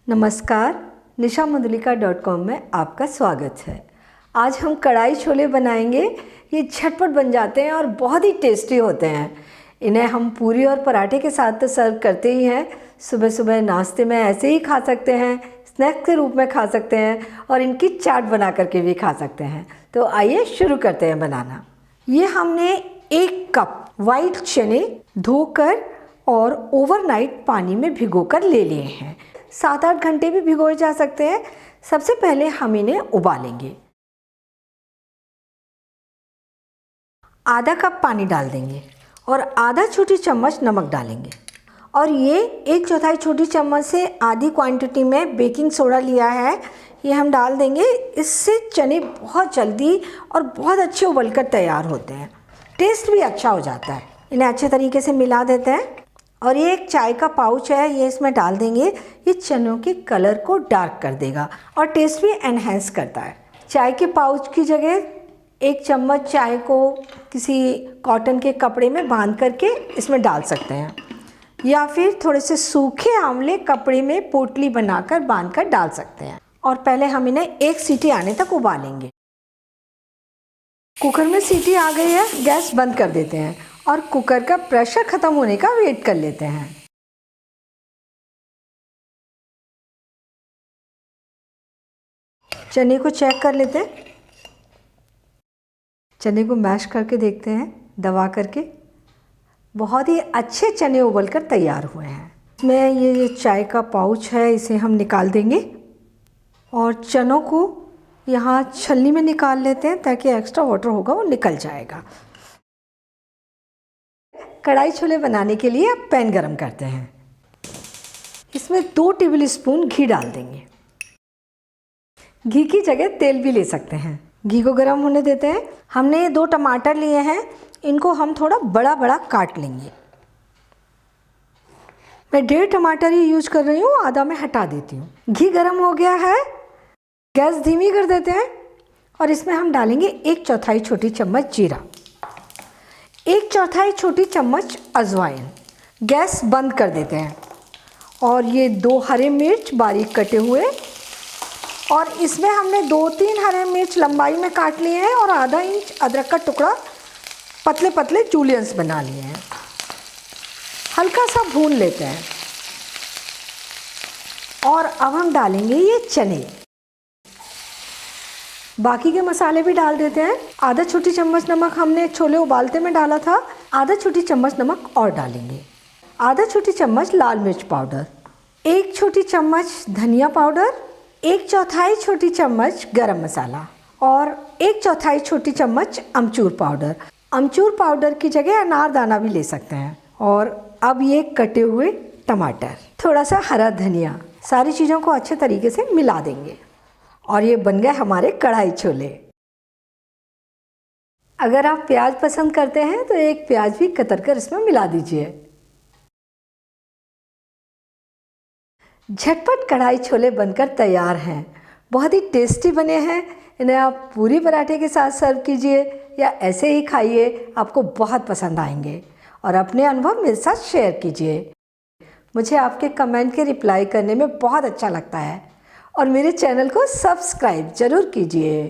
नमस्कार, nishamandulika.com में आपका स्वागत है। आज हम कढ़ाई छोले बनाएंगे। ये झटपट बन जाते हैं और बहुत ही टेस्टी होते हैं। इन्हें हम पूरी और पराठे के साथ तो सर्व करते ही हैं। सुबह सुबह नाश्ते में ऐसे ही खा सकते हैं, स्नैक्स के रूप में खा सकते हैं और इनकी चाट बना करके भी खा सकते हैं। तो आइए शुरू करते हैं बनाना। ये हमने 1 कप वाइट चने धोकर और ओवरनाइट पानी में भिगोकर ले लिए हैं। 7-8 घंटे भी भिगोए जा सकते हैं। सबसे पहले हम इन्हें उबालेंगे। आधा कप पानी डाल देंगे और आधा छोटी चम्मच नमक डालेंगे। और ये 1/4 छोटी चम्मच से आधी क्वांटिटी में बेकिंग सोडा लिया है, ये हम डाल देंगे। इससे चने बहुत जल्दी और बहुत अच्छे उबलकर तैयार होते हैं। टेस्ट भी अच्छा हो जाता है। इन्हें अच्छे तरीके से मिला देते हैं। और ये 1 चाय का पाउच है, ये इसमें डाल देंगे। ये चनों के कलर को डार्क कर देगा और टेस्ट भी एनहेंस करता है। चाय के पाउच की जगह 1 चम्मच चाय को किसी कॉटन के कपड़े में बांध करके इसमें डाल सकते हैं, या फिर थोड़े से सूखे आंवले कपड़े में पोटली बनाकर बांध कर डाल सकते हैं। और पहले हम इन्हें 1 सीटी आने तक उबालेंगे। कुकर में सीटी आ गई है, गैस बंद कर देते हैं और कुकर का प्रेशर ख़त्म होने का वेट कर लेते हैं। चने को चेक कर लेते हैं। चने को मैश करके देखते हैं, दबा करके। बहुत ही अच्छे चने उबलकर तैयार हुए हैं। इसमें ये चाय का पाउच है, इसे हम निकाल देंगे और चनों को यहाँ छलनी में निकाल लेते हैं ताकि एक्स्ट्रा वाटर होगा वो निकल जाएगा। कढ़ाई छोले बनाने के लिए अब पैन गरम करते हैं। इसमें 2 टेबल स्पून घी डाल देंगे। घी की जगह तेल भी ले सकते हैं। घी को गरम होने देते हैं। हमने 2 टमाटर लिए हैं, इनको हम थोड़ा बड़ा बड़ा काट लेंगे। मैं 1.5 टमाटर ही यूज कर रही हूँ, आधा मैं हटा देती हूँ। घी गरम हो गया है, गैस धीमी कर देते हैं और इसमें हम डालेंगे 1/4 छोटी चम्मच जीरा, 1/4 छोटी चम्मच अजवाइन। गैस बंद कर देते हैं। और ये 2 हरे मिर्च बारीक कटे हुए, और इसमें हमने 2-3 हरे मिर्च लंबाई में काट लिए हैं और आधा इंच अदरक का टुकड़ा पतले पतले जूलियंस बना लिए हैं। हल्का सा भून लेते हैं और अब हम डालेंगे ये चने। बाकी के मसाले भी डाल देते हैं। आधा छोटी चम्मच नमक हमने छोले उबालते में डाला था, आधा छोटी चम्मच नमक और डालेंगे। आधा छोटी चम्मच लाल मिर्च पाउडर, 1 छोटी चम्मच धनिया पाउडर, 1/4 छोटी चम्मच गरम मसाला और 1/4 छोटी चम्मच अमचूर पाउडर। अमचूर पाउडर की जगह अनारदाना भी ले सकते हैं। और अब ये कटे हुए टमाटर, थोड़ा सा हरा धनिया, सारी चीज़ों को अच्छे तरीके से मिला देंगे। और ये बन गए हमारे कढ़ाई छोले। अगर आप प्याज पसंद करते हैं तो 1 प्याज भी कतर कर इसमें मिला दीजिए। झटपट कढ़ाई छोले बनकर तैयार हैं। बहुत ही टेस्टी बने हैं। इन्हें आप पूरी पराठे के साथ सर्व कीजिए या ऐसे ही खाइए, आपको बहुत पसंद आएंगे। और अपने अनुभव मेरे साथ शेयर कीजिए। मुझे आपके कमेंट के रिप्लाई करने में बहुत अच्छा लगता है। और मेरे चैनल को सब्सक्राइब ज़रूर कीजिए।